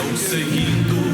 estou seguindo.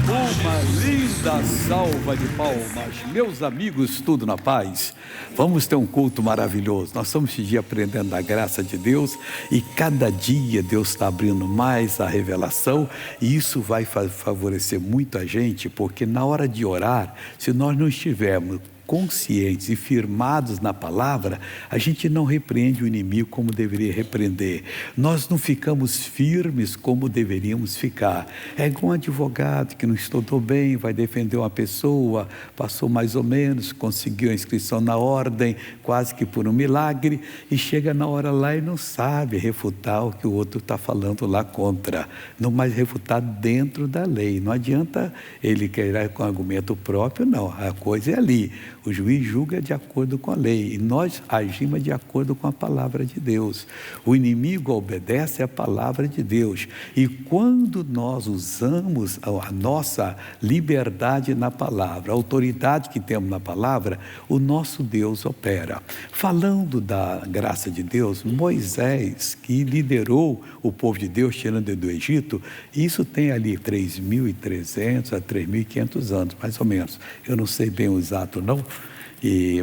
Uma linda salva de palmas. Meus amigos, tudo na paz? Vamos ter um culto maravilhoso. Nós estamos esse dia aprendendo da graça de Deus e cada dia Deus está abrindo mais a revelação e isso vai favorecer muito a gente, porque na hora de orar, se nós não estivermos conscientes e firmados na palavra, a gente não repreende o inimigo como deveria repreender. Nós não ficamos firmes como deveríamos ficar. É igual um advogado que não estudou bem, vai defender uma pessoa, passou mais ou menos, conseguiu a inscrição na ordem, quase que por um milagre, e chega na hora lá e não sabe refutar o que o outro está falando lá contra. Não mais refutar dentro da lei. Não adianta ele querer com argumento próprio, não. A coisa é ali. O juiz julga de acordo com a lei e nós agimos de acordo com a palavra de Deus. O inimigo obedece à palavra de Deus e quando nós usamos a nossa liberdade na palavra, a autoridade que temos na palavra, o nosso Deus opera. Falando da graça de Deus, Moisés, que liderou o povo de Deus tirando do Egito, isso tem ali 3.300 a 3.500 anos, mais ou menos. Eu não sei bem o exato não,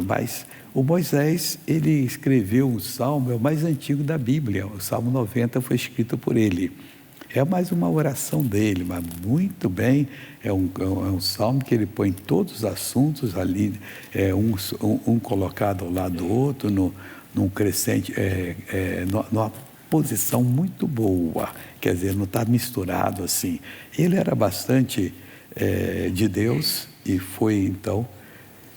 mas o Moisés, ele escreveu um salmo, é o mais antigo da Bíblia, o Salmo 90 foi escrito por ele. É mais uma oração dele, mas muito bem, é um salmo que ele põe todos os assuntos ali, um colocado ao lado do outro, num crescente, numa posição muito boa, quer dizer, não está misturado assim. Ele era bastante de Deus e foi então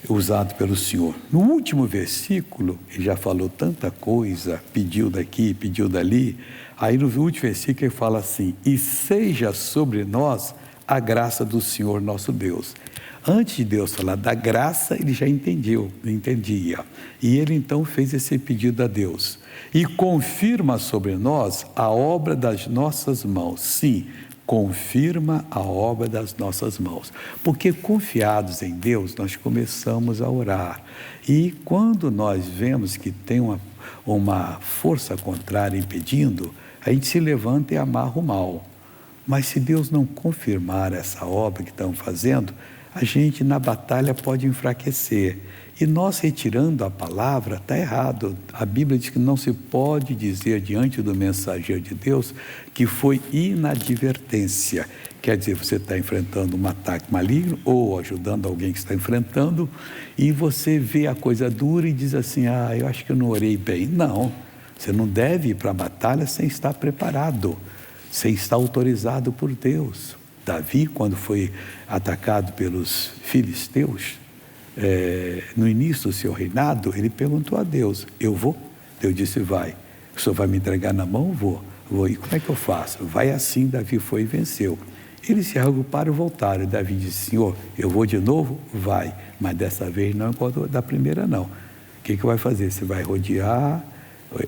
usado pelo Senhor. No último versículo, ele já falou tanta coisa, pediu daqui, pediu dali, aí no último versículo ele fala assim, e seja sobre nós a graça do Senhor nosso Deus. Antes de Deus falar da graça, ele já entendia. E ele então fez esse pedido a Deus. E confirma sobre nós a obra das nossas mãos. Sim, confirma a obra das nossas mãos. Porque confiados em Deus, nós começamos a orar. E quando nós vemos que tem uma força contrária impedindo, a gente se levanta e amarra o mal. Mas se Deus não confirmar essa obra que estamos fazendo, a gente na batalha pode enfraquecer. E nós retirando a palavra, está errado. A Bíblia diz que não se pode dizer diante do mensageiro de Deus que foi inadvertência. Quer dizer, você está enfrentando um ataque maligno ou ajudando alguém que está enfrentando e você vê a coisa dura e diz assim, eu acho que eu não orei bem. Não, você não deve ir para a batalha sem estar preparado, sem estar autorizado por Deus. Davi, quando foi atacado pelos filisteus, no início do seu reinado, ele perguntou a Deus, eu vou? Deus disse, vai. O Senhor vai me entregar na mão? Vou. E como é que eu faço? Vai assim, Davi foi e venceu. Eles se agruparam e voltaram. Davi disse, Senhor, eu vou de novo? Vai. Mas dessa vez não é da primeira não. O que vai fazer? Você vai rodear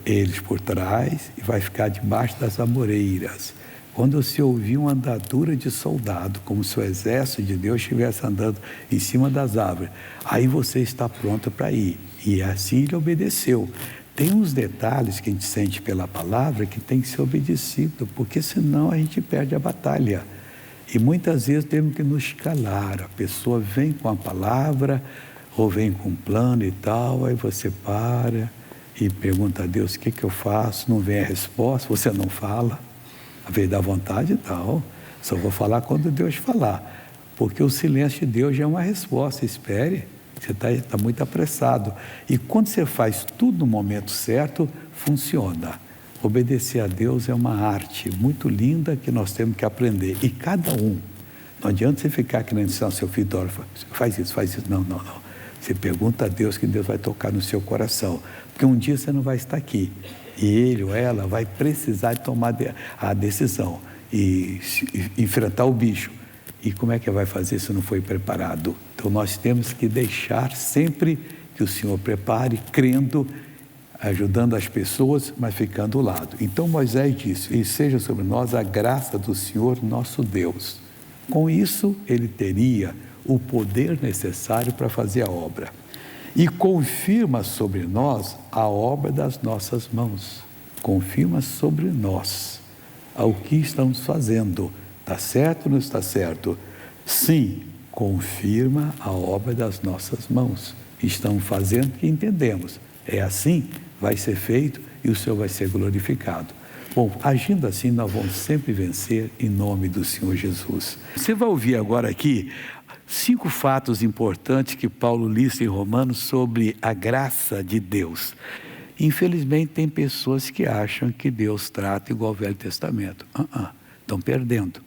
eles por trás e vai ficar debaixo das amoreiras. Quando você ouvir uma andadura de soldado, como se o exército de Deus estivesse andando em cima das árvores, aí você está pronto para ir. E assim ele obedeceu. Tem uns detalhes que a gente sente pela palavra que tem que ser obedecido, porque senão a gente perde a batalha. E muitas vezes temos que nos calar. A pessoa vem com a palavra, ou vem com um plano e tal, aí você para e pergunta a Deus, o que eu faço? Não vem a resposta, você não fala. A vez da vontade e tal, só vou falar quando Deus falar, porque o silêncio de Deus já é uma resposta, espere, você está muito apressado, e quando você faz tudo no momento certo, funciona. Obedecer a Deus é uma arte muito linda que nós temos que aprender, e cada um, não adianta você ficar querendo ensinar seu filho, faz isso, não, você pergunta a Deus que Deus vai tocar no seu coração, porque um dia você não vai estar aqui, e ele ou ela vai precisar de tomar a decisão e enfrentar o bicho. E como é que vai fazer se não foi preparado? Então nós temos que deixar sempre que o Senhor prepare, crendo, ajudando as pessoas, mas ficando ao lado. Então Moisés disse, e seja sobre nós a graça do Senhor nosso Deus. Com isso ele teria o poder necessário para fazer a obra. E confirma sobre nós a obra das nossas mãos. Confirma sobre nós o que estamos fazendo. Está certo ou não está certo? Sim, confirma a obra das nossas mãos. Estamos fazendo o que entendemos. É assim, vai ser feito e o Senhor vai ser glorificado. Bom, agindo assim, nós vamos sempre vencer em nome do Senhor Jesus. Você vai ouvir agora aqui 5 fatos importantes que Paulo lista em Romanos sobre a graça de Deus. Infelizmente, tem pessoas que acham que Deus trata igual ao Velho Testamento. Estão perdendo.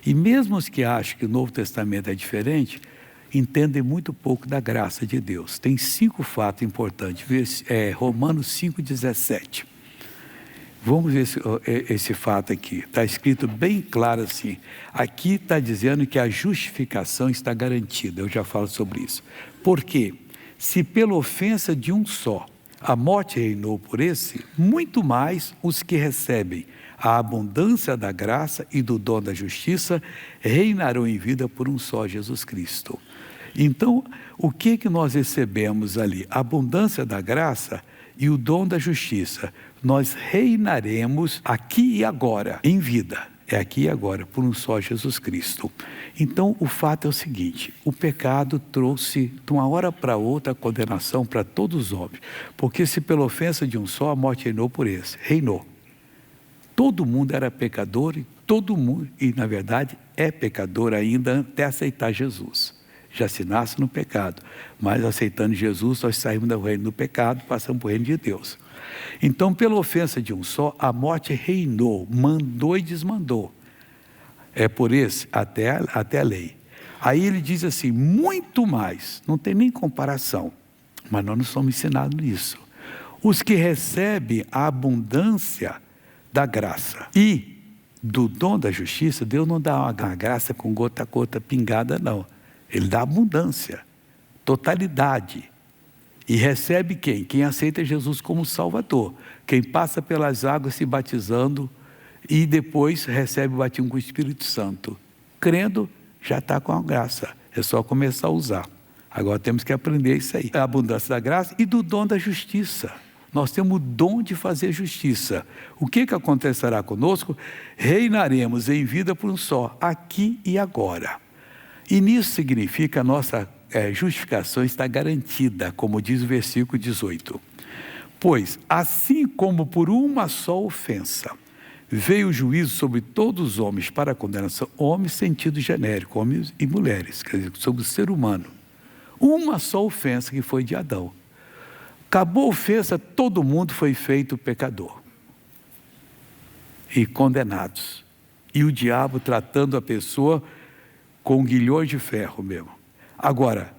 E mesmo os que acham que o Novo Testamento é diferente, entendem muito pouco da graça de Deus. Tem 5 fatos importantes. Romanos 5,17. Vamos ver esse fato aqui. Está escrito bem claro assim. Aqui está dizendo que a justificação está garantida. Eu já falo sobre isso. Por quê? Se pela ofensa de um só a morte reinou por esse, muito mais os que recebem a abundância da graça e do dom da justiça reinarão em vida por um só Jesus Cristo. Então, o que nós recebemos ali? A abundância da graça e o dom da justiça. Nós reinaremos aqui e agora, em vida. É aqui e agora, por um só Jesus Cristo. Então, o fato é o seguinte: o pecado trouxe, de uma hora para outra, a condenação para todos os homens. Porque se pela ofensa de um só, a morte reinou por esse. Reinou. Todo mundo era pecador e na verdade, é pecador ainda até aceitar Jesus. Já se nasce no pecado, mas aceitando Jesus, nós saímos do reino do pecado, passamos para o reino de Deus. Então, pela ofensa de um só, a morte reinou, mandou e desmandou. É por esse, até a lei. Aí ele diz assim, muito mais, não tem nem comparação, mas nós não somos ensinados nisso. Os que recebem a abundância da graça e do dom da justiça, Deus não dá uma graça com gota a gota pingada, não. Ele dá abundância, totalidade. E recebe quem? Quem aceita Jesus como Salvador. Quem passa pelas águas se batizando e depois recebe o batismo com o Espírito Santo. Crendo, já está com a graça. É só começar a usar. Agora temos que aprender isso aí. A abundância da graça e do dom da justiça. Nós temos o dom de fazer justiça. O que acontecerá conosco? Reinaremos em vida por um só, aqui e agora. E nisso significa a nossa justificação está garantida, como diz o versículo 18. Pois, assim como por uma só ofensa veio o juízo sobre todos os homens para a condenação, homens sentido genérico, homens e mulheres, quer dizer, sobre o ser humano. Uma só ofensa que foi de Adão. Acabou a ofensa, todo mundo foi feito pecador. E condenados. E o diabo tratando a pessoa com guilhões de ferro mesmo. Agora,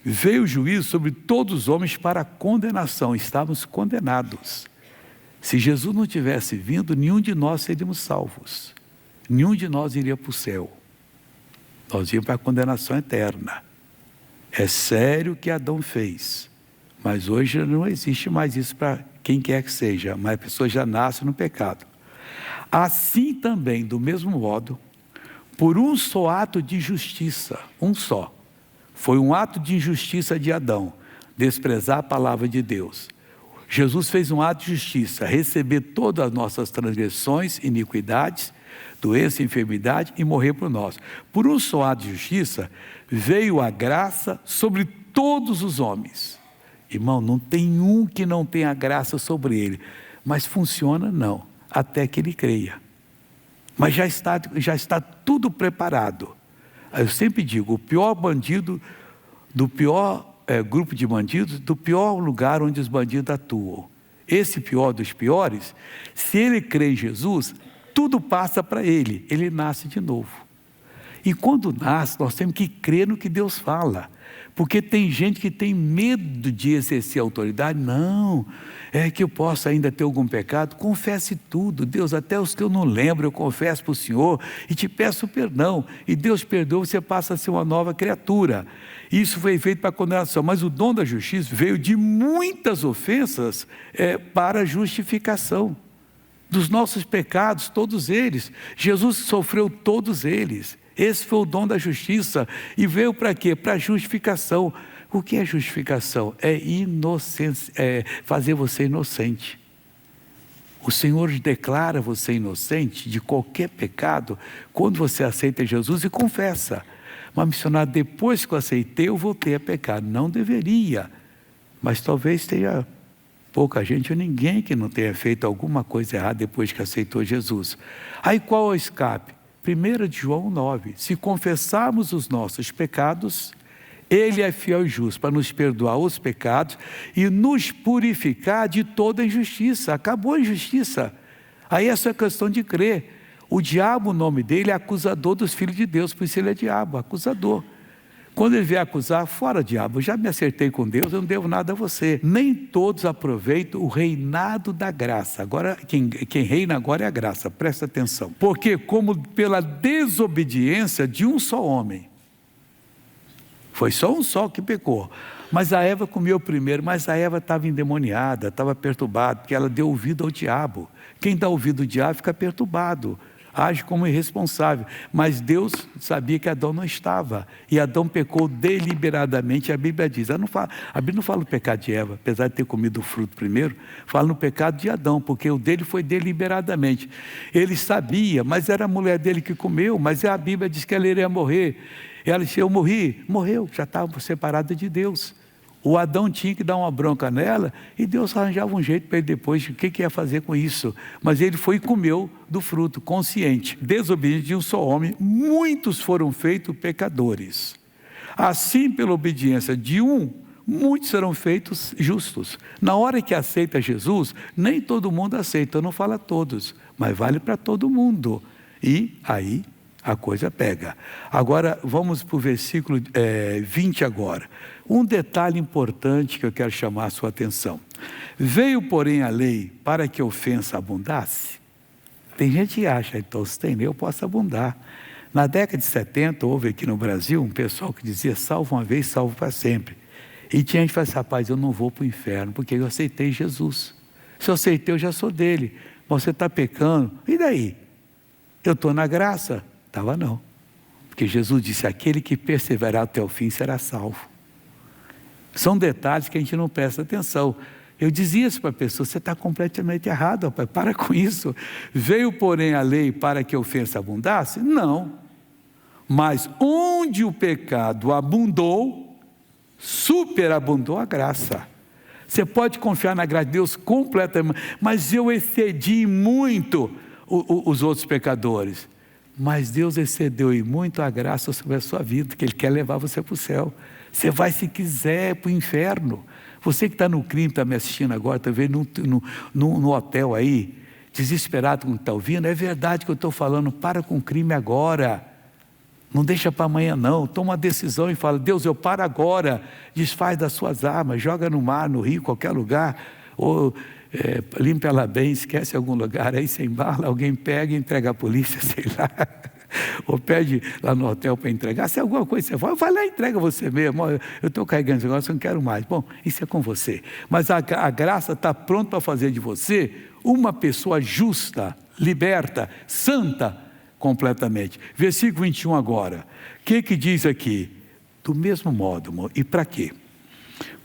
veio o juízo sobre todos os homens para a condenação. Estávamos condenados. Se Jesus não tivesse vindo, nenhum de nós seríamos salvos. Nenhum de nós iria para o céu. Nós íamos para a condenação eterna. É sério o que Adão fez. Mas hoje não existe mais isso para quem quer que seja. Mas a pessoa já nasce no pecado. Assim também, do mesmo modo, por um só ato de justiça, um só. Foi um ato de injustiça de Adão, desprezar a palavra de Deus. Jesus fez um ato de justiça, receber todas as nossas transgressões, iniquidades, doença e enfermidade e morrer por nós. Por um só ato de justiça, veio a graça sobre todos os homens. Irmão, não tem um que não tenha graça sobre ele, mas funciona não, até que ele creia. Mas já está tudo preparado. Eu sempre digo, o pior bandido, do pior grupo de bandidos, do pior lugar onde os bandidos atuam. Esse pior dos piores, se ele crê em Jesus, tudo passa para ele nasce de novo. E quando nasce, nós temos que crer no que Deus fala. Porque tem gente que tem medo de exercer autoridade. Não, é que eu posso ainda ter algum pecado. Confesse tudo. Deus, até os que eu não lembro, eu confesso para o Senhor e te peço perdão. E Deus perdoa, você passa a ser uma nova criatura. Isso foi feito para a condenação. Mas o dom da justiça veio de muitas ofensas para a justificação. Dos nossos pecados, todos eles. Jesus sofreu todos eles. Esse foi o dom da justiça. E veio para quê? Para a justificação. O que é justificação? É inocência, fazer você inocente. O Senhor declara você inocente de qualquer pecado quando você aceita Jesus e confessa. Mas, missionário, depois que eu aceitei, eu voltei a pecar. Não deveria. Mas talvez tenha pouca gente ou ninguém que não tenha feito alguma coisa errada depois que aceitou Jesus. Aí qual é o escape? 1 João 9. Se confessarmos os nossos pecados, Ele é fiel e justo para nos perdoar os pecados e nos purificar de toda injustiça. Acabou a injustiça. Aí é só questão de crer. O diabo, o nome dele é acusador dos filhos de Deus, por isso ele é diabo, acusador. Quando ele vier acusar, fora diabo, eu já me acertei com Deus, eu não devo nada a você. Nem todos aproveitam o reinado da graça. Agora, quem reina agora é a graça, presta atenção. Porque como pela desobediência de um só homem, foi só um só que pecou. Mas a Eva comeu primeiro, mas a Eva estava endemoniada, estava perturbada, porque ela deu ouvido ao diabo. Quem dá ouvido ao diabo fica perturbado, age como irresponsável. Mas Deus sabia que Adão não estava. E Adão pecou deliberadamente, a Bíblia diz. A Bíblia não fala o pecado de Eva, apesar de ter comido o fruto primeiro, fala no pecado de Adão, porque o dele foi deliberadamente. Ele sabia, mas era a mulher dele que comeu, mas a Bíblia diz que ela iria morrer. Ela disse, eu morri, morreu, já estava separada de Deus. O Adão tinha que dar uma bronca nela e Deus arranjava um jeito para ele depois, o que ia fazer com isso? Mas ele foi e comeu do fruto, consciente. Desobediente de um só homem, muitos foram feitos pecadores. Assim, pela obediência de um, muitos serão feitos justos. Na hora que aceita Jesus, nem todo mundo aceita, eu não falo a todos, mas vale para todo mundo. E aí a coisa pega. Agora, vamos para o versículo 20 agora. Um detalhe importante que eu quero chamar a sua atenção. Veio, porém, a lei para que a ofensa abundasse. Tem gente que acha, então, se tem lei, eu posso abundar. Na década de 70, houve aqui no Brasil um pessoal que dizia, salvo uma vez, salvo para sempre. E tinha gente que falava assim, rapaz, eu não vou para o inferno, porque eu aceitei Jesus. Se eu aceitei, eu já sou dele. Mas você está pecando, e daí? Eu estou na graça? Estava não. Porque Jesus disse, aquele que perseverar até o fim será salvo. São detalhes que a gente não presta atenção. Eu dizia isso para a pessoa, você está completamente errado, rapaz, para com isso. Veio, porém, a lei para que a ofensa abundasse? Não. Mas onde o pecado abundou, superabundou a graça. Você pode confiar na graça de Deus completamente, mas eu excedi muito os outros pecadores. Mas Deus excedeu em muito a graça sobre a sua vida, que Ele quer levar você para o céu. Você vai, se quiser, para o inferno. Você que está no crime, está me assistindo agora, está vendo no hotel aí, desesperado com o que está ouvindo, é verdade que eu estou falando, para com o crime agora. Não deixa para amanhã não, toma uma decisão e fala, Deus, eu paro agora, desfaz das suas armas, joga no mar, no rio, qualquer lugar, ou limpa ela bem, esquece algum lugar, aí sem bala, alguém pega e entrega à polícia, sei lá, ou pede lá no hotel para entregar, se alguma coisa você vai lá e entrega você mesmo, eu estou carregando esse negócio, eu não quero mais, bom, isso é com você, mas a graça está pronta para fazer de você uma pessoa justa, liberta, santa, completamente. Versículo 21 agora, o que diz aqui? Do mesmo modo, amor, e para quê?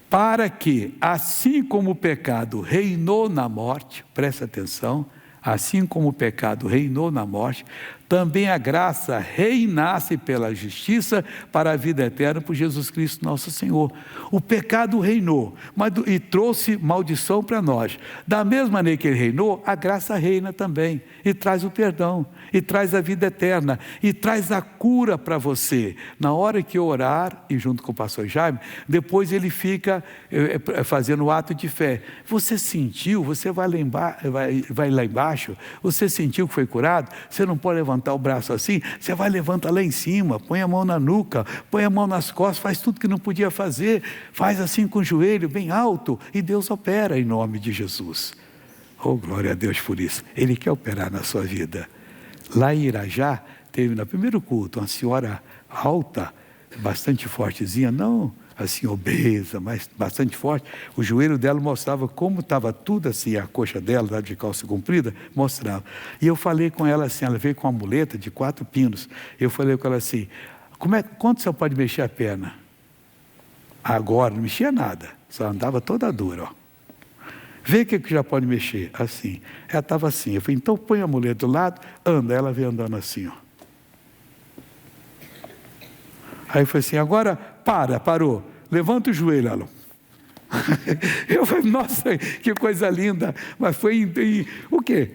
Para que, assim como o pecado reinou na morte, presta atenção, assim como o pecado reinou na morte, também a graça reinasse pela justiça para a vida eterna por Jesus Cristo nosso Senhor. O pecado reinou e trouxe maldição para nós. Da mesma maneira que ele reinou, a graça reina também e traz o perdão, e traz a vida eterna, e traz a cura para você. Na hora que eu orar, e junto com o pastor Jaime, depois ele fica fazendo o ato de fé. Você sentiu, você vai lá embaixo, você sentiu que foi curado, você não pode levantar o braço assim, você vai levantar lá em cima, põe a mão na nuca, põe a mão nas costas, faz tudo que não podia fazer, faz assim com o joelho bem alto, e Deus opera em nome de Jesus. Oh, glória a Deus por isso. Ele quer operar na sua vida. Lá em Irajá, teve no primeiro culto uma senhora alta, bastante fortezinha, não assim obesa, mas bastante forte. O joelho dela mostrava como estava tudo assim, a coxa dela, de calça comprida, mostrava. E eu falei com ela assim, ela veio com uma muleta de 4 pinos. Eu falei com ela assim, quanto você pode mexer a perna? Agora, não mexia nada, só andava toda dura, ó. Vê o que já pode mexer. Assim. Ela estava assim. Eu falei, então põe a mulher do lado, anda. Ela veio andando assim, ó. Aí eu falei assim, agora parou. Levanta o joelho, ela. Eu falei, nossa, que coisa linda. Mas foi o quê?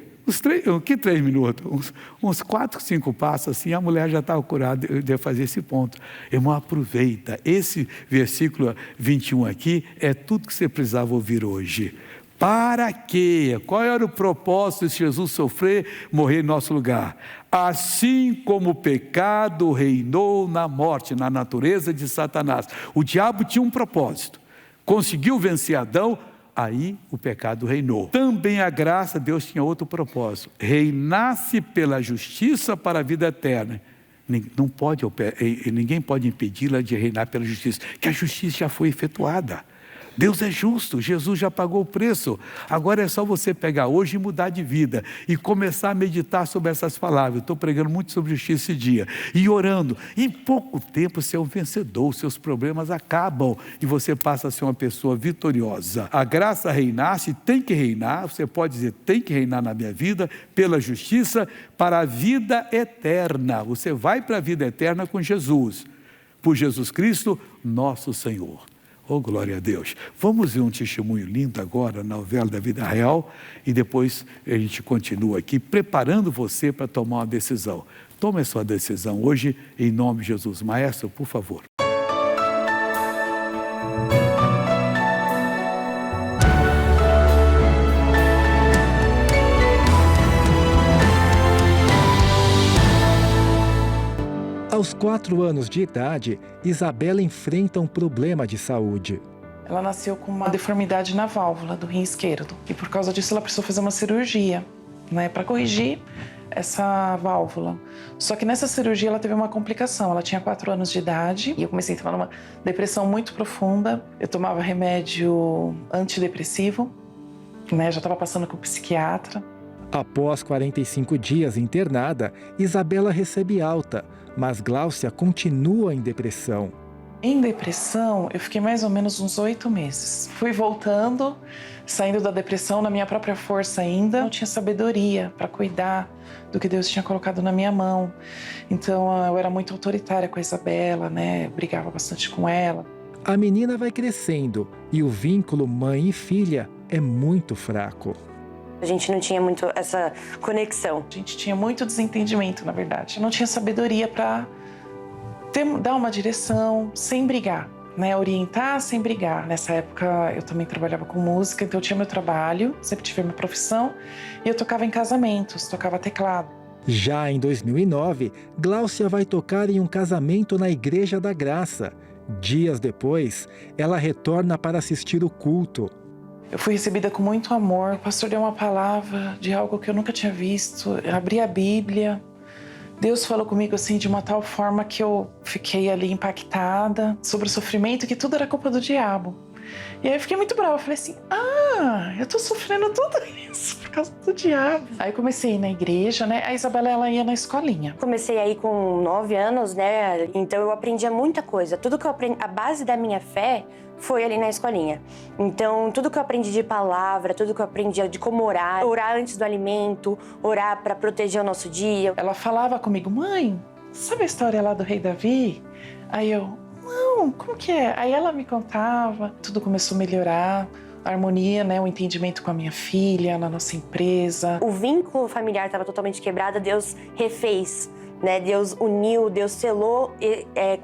Que 3 minutos? Uns 4, 5 passos assim, a mulher já estava curada de fazer esse ponto. Irmão, aproveita. Esse versículo 21 aqui é tudo que você precisava ouvir hoje. Para quê? Qual era o propósito de Jesus sofrer, morrer em nosso lugar? Assim como o pecado reinou na morte, na natureza de Satanás. O diabo tinha um propósito. Conseguiu vencer Adão, aí o pecado reinou. Também a graça, Deus tinha outro propósito. Reinasse pela justiça para a vida eterna. Ninguém pode impedi-la de reinar pela justiça, que a justiça já foi efetuada. Deus é justo, Jesus já pagou o preço. Agora é só você pegar hoje e mudar de vida e começar a meditar sobre essas palavras. Eu estou pregando muito sobre justiça esse dia e orando. Em pouco tempo você é um vencedor, seus problemas acabam e você passa a ser uma pessoa vitoriosa. A graça reinasse, tem que reinar, você pode dizer, tem que reinar na minha vida pela justiça para a vida eterna. Você vai para a vida eterna com Jesus, por Jesus Cristo, nosso Senhor. Oh, glória a Deus. Vamos ver um testemunho lindo agora na novela da vida real e depois a gente continua aqui preparando você para tomar uma decisão. Tome a sua decisão hoje em nome de Jesus. Maestro, por favor. Aos 4 anos de idade, Isabela enfrenta um problema de saúde. Ela nasceu com uma deformidade na válvula do rim esquerdo e por causa disso ela precisou fazer uma cirurgia, para corrigir essa válvula. Só que nessa cirurgia ela teve uma complicação, ela tinha 4 anos de idade e eu comecei a entrar numa depressão muito profunda. Eu tomava remédio antidepressivo, já estava passando com o psiquiatra. Após 45 dias internada, Isabela recebe alta, mas Gláucia continua em depressão. Em depressão, eu fiquei mais ou menos uns 8 meses. Fui voltando, saindo da depressão na minha própria força ainda. Não tinha sabedoria para cuidar do que Deus tinha colocado na minha mão. Então, eu era muito autoritária com a Isabela, brigava bastante com ela. A menina vai crescendo e o vínculo mãe e filha é muito fraco. A gente não tinha muito essa conexão. A gente tinha muito desentendimento, na verdade. Eu não tinha sabedoria para dar uma direção sem brigar, orientar sem brigar. Nessa época eu também trabalhava com música, então eu tinha meu trabalho, sempre tive minha profissão, e eu tocava em casamentos, tocava teclado. Já em 2009, Gláucia vai tocar em um casamento na Igreja da Graça. Dias depois, ela retorna para assistir o culto. Eu fui recebida com muito amor. O pastor deu uma palavra de algo que eu nunca tinha visto. Eu abri a Bíblia. Deus falou comigo assim de uma tal forma que eu fiquei ali impactada sobre o sofrimento, que tudo era culpa do diabo. E aí eu fiquei muito brava. Eu falei assim, eu tô sofrendo tudo isso por causa do diabo. Aí eu comecei a ir na igreja, A Isabela, ela ia na escolinha. Comecei aí com 9 anos, Então eu aprendia muita coisa. Tudo que eu aprendi, a base da minha fé foi ali na escolinha. Então, tudo que eu aprendi de palavra, tudo que eu aprendi de como orar antes do alimento, orar para proteger o nosso dia. Ela falava comigo, mãe, sabe a história lá do rei Davi? Aí eu, não, como que é? Aí ela me contava, tudo começou a melhorar, a harmonia, o entendimento com a minha filha, na nossa empresa. O vínculo familiar estava totalmente quebrado, Deus refez. Deus uniu, Deus selou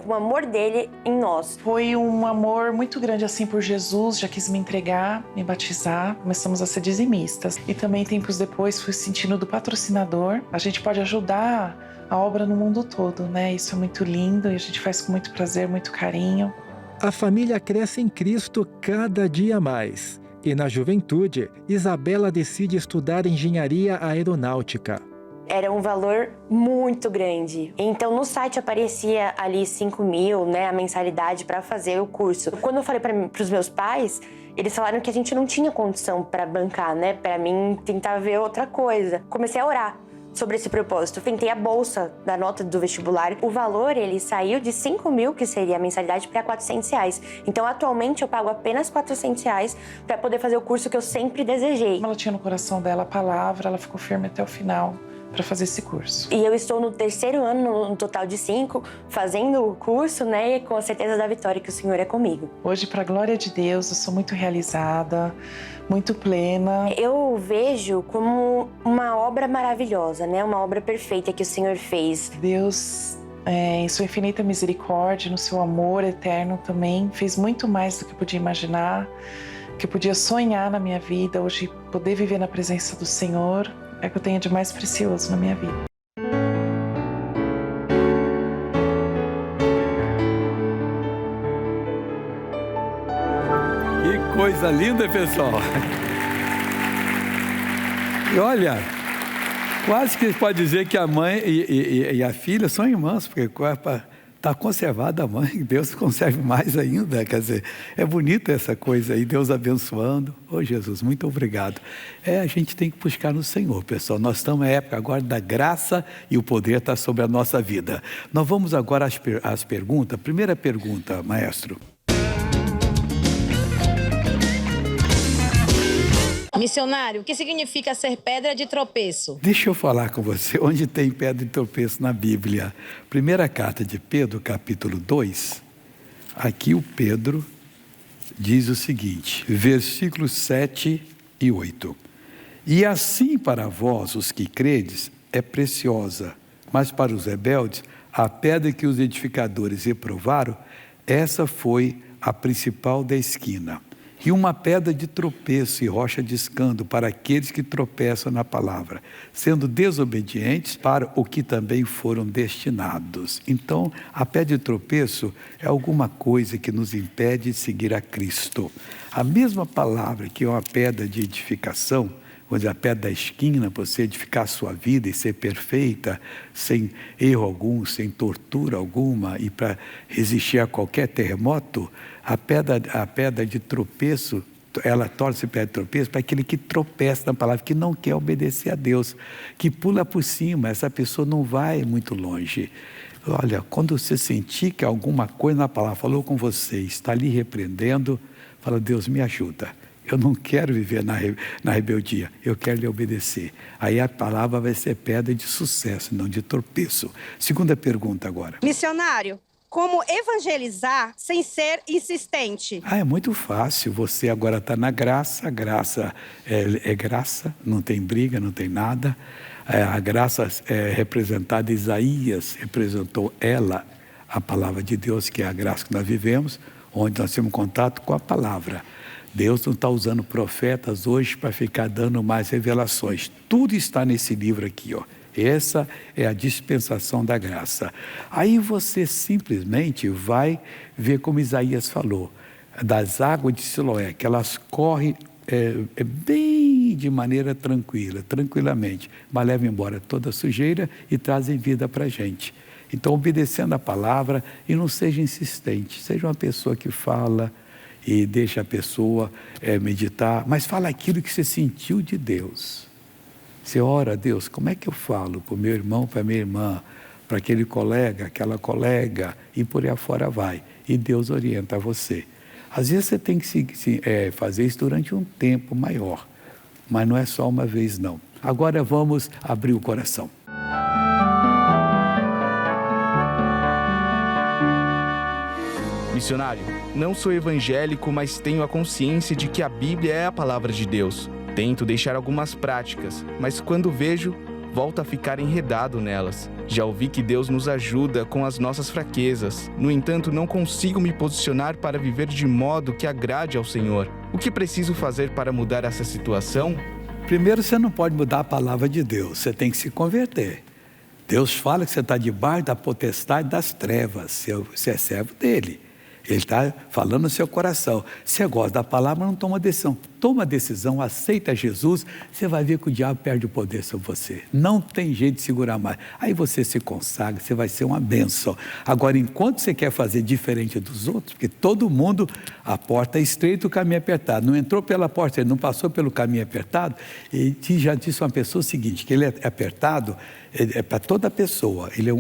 com o amor dele em nós. Foi um amor muito grande assim por Jesus, já quis me entregar, me batizar, começamos a ser dizimistas. E também tempos depois fui sentindo do patrocinador, a gente pode ajudar a obra no mundo todo, Isso é muito lindo e a gente faz com muito prazer, muito carinho. A família cresce em Cristo cada dia mais. E na juventude, Isabela decide estudar engenharia aeronáutica. Era um valor muito grande. Então, no site aparecia ali 5 mil, a mensalidade para fazer o curso. Quando eu falei para os meus pais, eles falaram que a gente não tinha condição para bancar, Para mim, tentar ver outra coisa. Comecei a orar sobre esse propósito. Eu tentei a bolsa da nota do vestibular. O valor, ele saiu de 5 mil, que seria a mensalidade, para R$400. Então, atualmente, eu pago apenas R$400 para poder fazer o curso que eu sempre desejei. Ela tinha no coração dela a palavra, ela ficou firme até o final para fazer esse curso. E eu estou no 3º ano, no total de 5, fazendo o curso, né, com a certeza da vitória que o Senhor é comigo. Hoje, para a glória de Deus, eu sou muito realizada, muito plena. Eu vejo como uma obra maravilhosa, né, uma obra perfeita que o Senhor fez. Deus, em sua infinita misericórdia, no seu amor eterno também, fez muito mais do que eu podia imaginar, que eu podia sonhar na minha vida. Hoje, poder viver na presença do Senhor é o que eu tenho de mais precioso na minha vida. Que coisa linda, pessoal! E olha, quase que pode dizer que a mãe e a filha são irmãs, porque está conservada a mãe, Deus conserve mais ainda, quer dizer, é bonita essa coisa aí, Deus abençoando. Ô Jesus, muito obrigado. A gente tem que buscar no Senhor, pessoal. Nós estamos na época agora da graça e o poder está sobre a nossa vida. Nós vamos agora às perguntas. Primeira pergunta, maestro. Missionário, o que significa ser pedra de tropeço? Deixa eu falar com você, onde tem pedra de tropeço na Bíblia. Primeira carta de Pedro, capítulo 2, aqui o Pedro diz o seguinte, versículos 7 e 8. E assim para vós, os que credes, é preciosa, mas para os rebeldes, a pedra que os edificadores reprovaram, essa foi a principal da esquina. E uma pedra de tropeço e rocha de escândalo para aqueles que tropeçam na palavra, sendo desobedientes para o que também foram destinados. Então, a pedra de tropeço é alguma coisa que nos impede de seguir a Cristo. A mesma palavra que é uma pedra de edificação, onde a pedra da esquina, para você edificar a sua vida e ser perfeita, sem erro algum, sem tortura alguma, e para resistir a qualquer terremoto, a pedra de tropeço, ela torna-se pedra de tropeço para aquele que tropeça na palavra, que não quer obedecer a Deus, que pula por cima, essa pessoa não vai muito longe. Olha, quando você sentir que alguma coisa na palavra falou com você, está lhe repreendendo, fala, Deus me ajuda. Eu não quero viver na rebeldia, eu quero lhe obedecer. Aí a palavra vai ser pedra de sucesso, não de tropeço. Segunda pergunta agora. Missionário, como evangelizar sem ser insistente? É muito fácil, você agora está na graça, a graça é graça, não tem briga, não tem nada. A graça é representada, Isaías representou ela, a palavra de Deus, que é a graça que nós vivemos, onde nós temos contato com a palavra. Deus não está usando profetas hoje para ficar dando mais revelações. Tudo está nesse livro aqui, ó. Essa é a dispensação da graça. Aí você simplesmente vai ver como Isaías falou, das águas de Siloé, que elas correm bem de maneira tranquilamente, mas levam embora toda a sujeira e trazem vida para a gente. Então, obedecendo a palavra, e não seja insistente, seja uma pessoa que fala e deixa a pessoa meditar, mas fala aquilo que você sentiu de Deus. Você ora a Deus, como é que eu falo para o meu irmão, para a minha irmã, para aquele colega, aquela colega, e por aí afora vai. E Deus orienta você. Às vezes você tem que fazer isso durante um tempo maior, mas não é só uma vez não. Agora vamos abrir o coração. Missionário, não sou evangélico, mas tenho a consciência de que a Bíblia é a palavra de Deus. Tento deixar algumas práticas, mas quando vejo, volto a ficar enredado nelas. Já ouvi que Deus nos ajuda com as nossas fraquezas. No entanto, não consigo me posicionar para viver de modo que agrade ao Senhor. O que preciso fazer para mudar essa situação? Primeiro, você não pode mudar a palavra de Deus, você tem que se converter. Deus fala que você está debaixo da potestade das trevas, você é servo dele. Ele está falando no seu coração. Você gosta da palavra, não toma decisão. Toma decisão, aceita Jesus, você vai ver que o diabo perde o poder sobre você. Não tem jeito de segurar mais. Aí você se consagra, você vai ser uma bênção. Agora, enquanto você quer fazer diferente dos outros, porque todo mundo, a porta é estreita, o caminho é apertado. Não entrou pela porta, ele não passou pelo caminho apertado. E já disse uma pessoa o seguinte, que ele é apertado, é para toda pessoa. Ele é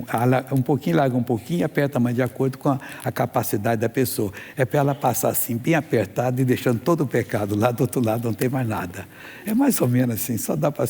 um pouquinho larga, um pouquinho aperta, mas de acordo com a capacidade da pessoa. É para ela passar assim, bem apertada e deixando todo o pecado lá do outro lado, não tem mais nada. É mais ou menos assim, só dá para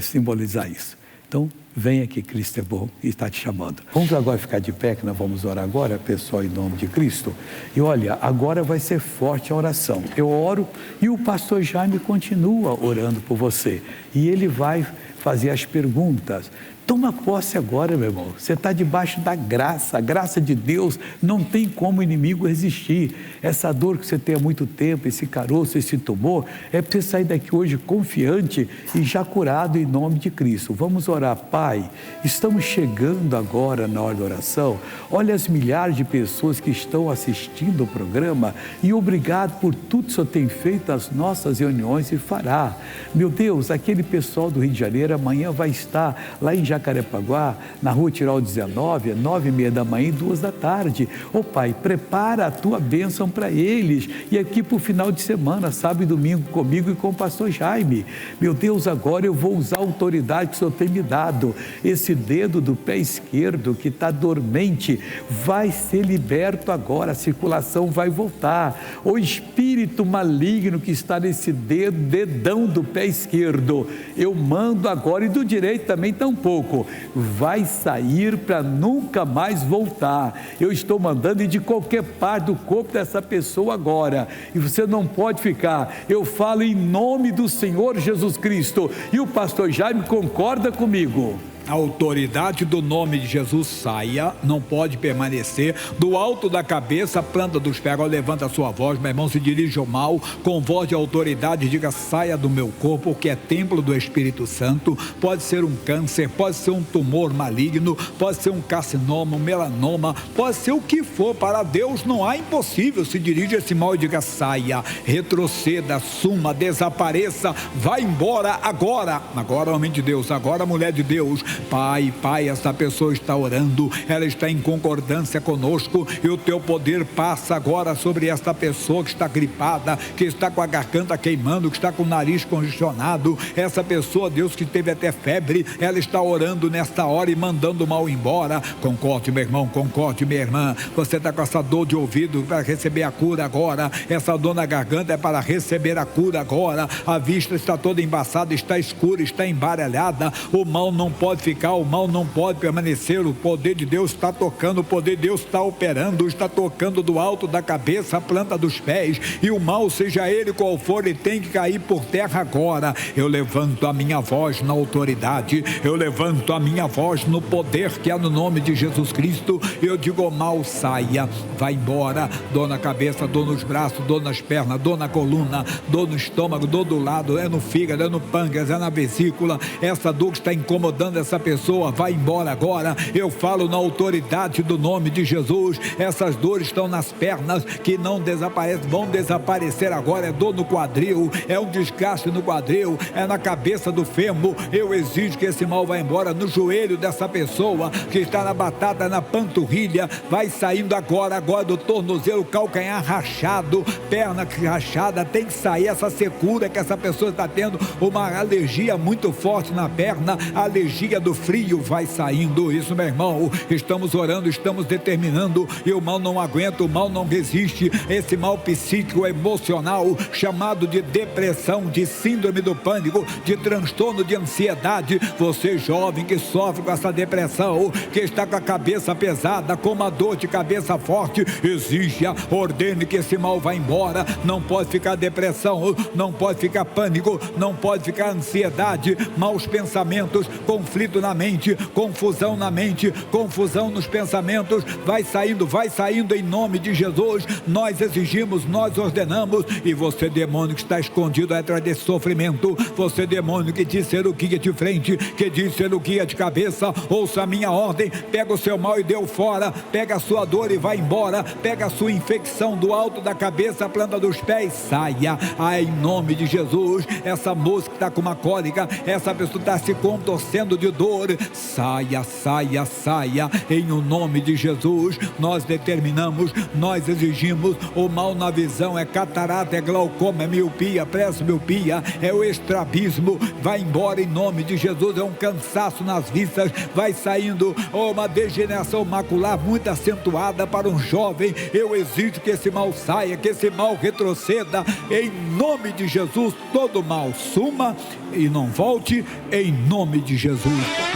simbolizar isso. Então, venha que Cristo é bom e está te chamando. Vamos agora ficar de pé, que nós vamos orar agora, pessoal, em nome de Cristo. E olha, agora vai ser forte a oração. Eu oro e o pastor Jaime continua orando por você. E ele vai fazer as perguntas. Toma posse agora, meu irmão. Você está debaixo da graça. A graça de Deus não tem como o inimigo resistir. Essa dor que você tem há muito tempo, esse caroço, esse tumor, é para você sair daqui hoje confiante e já curado em nome de Cristo. Vamos orar. Pai, estamos chegando agora na hora da oração. Olha as milhares de pessoas que estão assistindo o programa e obrigado por tudo que o Senhor tem feito nas nossas reuniões e fará. Meu Deus, aquele pessoal do Rio de Janeiro amanhã vai estar lá em Jacarepaguá, na rua Tirol 19, 9h30 da manhã e 2 da tarde. Ô Pai, prepara a tua bênção para eles. E aqui para o final de semana, sábado e domingo, comigo e com o pastor Jaime. Meu Deus, agora eu vou usar a autoridade que o Senhor tem me dado. Esse dedo do pé esquerdo que está dormente vai ser liberto agora, a circulação vai voltar. O espírito maligno que está nesse dedão do pé esquerdo, eu mando agora, e do direito também tampouco, vai sair para nunca mais voltar. Eu estou mandando ir de qualquer parte do corpo dessa pessoa agora, e você não pode ficar. Eu falo em nome do Senhor Jesus Cristo, e o pastor Jaime concorda comigo. A autoridade do nome de Jesus saia, não pode permanecer, do alto da cabeça, planta dos pés. Agora levanta a sua voz, meu irmão, se dirige ao mal, com voz de autoridade, diga: saia do meu corpo, que é templo do Espírito Santo. Pode ser um câncer, pode ser um tumor maligno, pode ser um carcinoma, um melanoma, pode ser o que for. Para Deus não há impossível. Se dirige a esse mal e diga: saia, retroceda, suma, desapareça, vai embora agora. Agora, homem de Deus, agora, mulher de Deus. Pai, essa pessoa está orando, ela está em concordância conosco, e o teu poder passa agora sobre esta pessoa que está gripada, que está com a garganta queimando, que está com o nariz congestionado. Essa pessoa, Deus, que teve até febre, ela está orando nesta hora e mandando o mal embora. Concorde, meu irmão, concorde, minha irmã. Você está com essa dor de ouvido para receber a cura agora. Essa dor na garganta é para receber a cura agora. A vista está toda embaçada, está escura, está embaralhada. O mal não pode ficar, o mal não pode permanecer. O poder de Deus está tocando, o poder de Deus está operando, está tocando do alto da cabeça, a planta dos pés, e o mal, seja ele qual for, ele tem que cair por terra agora. Eu levanto a minha voz na autoridade, eu levanto a minha voz no poder que é no nome de Jesus Cristo. Eu digo: o mal saia, vai embora. Dor na cabeça, dor nos braços, dor nas pernas, dor na coluna, dor no estômago, dor do lado, é no fígado, é no pâncreas, é na vesícula. Essa dor que está incomodando essa pessoa, vai embora agora. Eu falo na autoridade do nome de Jesus. Essas dores estão nas pernas, que não desaparecem, vão desaparecer agora. É dor no quadril, é um desgaste no quadril, é na cabeça do fêmur. Eu exijo que esse mal vá embora. No joelho dessa pessoa que está na batata, na panturrilha, vai saindo agora do tornozelo, calcanhar rachado, perna rachada, tem que sair essa secura que essa pessoa está tendo, uma alergia muito forte na perna, a alergia do frio vai saindo. Isso, meu irmão, estamos orando, estamos determinando, e o mal não aguenta, o mal não resiste. Esse mal psíquico, emocional, chamado de depressão, de síndrome do pânico, de transtorno de ansiedade. Você jovem que sofre com essa depressão, que está com a cabeça pesada, com uma dor de cabeça forte, exija, ordene que esse mal vá embora. Não pode ficar depressão, não pode ficar pânico, não pode ficar ansiedade, maus pensamentos, conflitos conflito na mente, confusão na mente, confusão nos pensamentos, vai saindo em nome de Jesus. Nós exigimos, nós ordenamos. E você, demônio que está escondido atrás desse sofrimento, você, demônio que diz ser o guia de frente, que diz ser o guia de cabeça, ouça a minha ordem, pega o seu mal e deu fora, pega a sua dor e vai embora, pega a sua infecção do alto da cabeça, a planta dos pés, saia, em nome de Jesus. Essa moça que está com uma cólica, essa pessoa está se contorcendo de dor, saia, saia, saia, em o nome de Jesus. Nós determinamos, nós exigimos. O mal na visão é catarata, é glaucoma, é miopia, presbiopia, é o estrabismo, vai embora em nome de Jesus. É um cansaço nas vistas, vai saindo, uma degeneração macular muito acentuada para um jovem. Eu exijo que esse mal saia, que esse mal retroceda, em nome de Jesus. Todo mal suma e não volte, em nome de Jesus.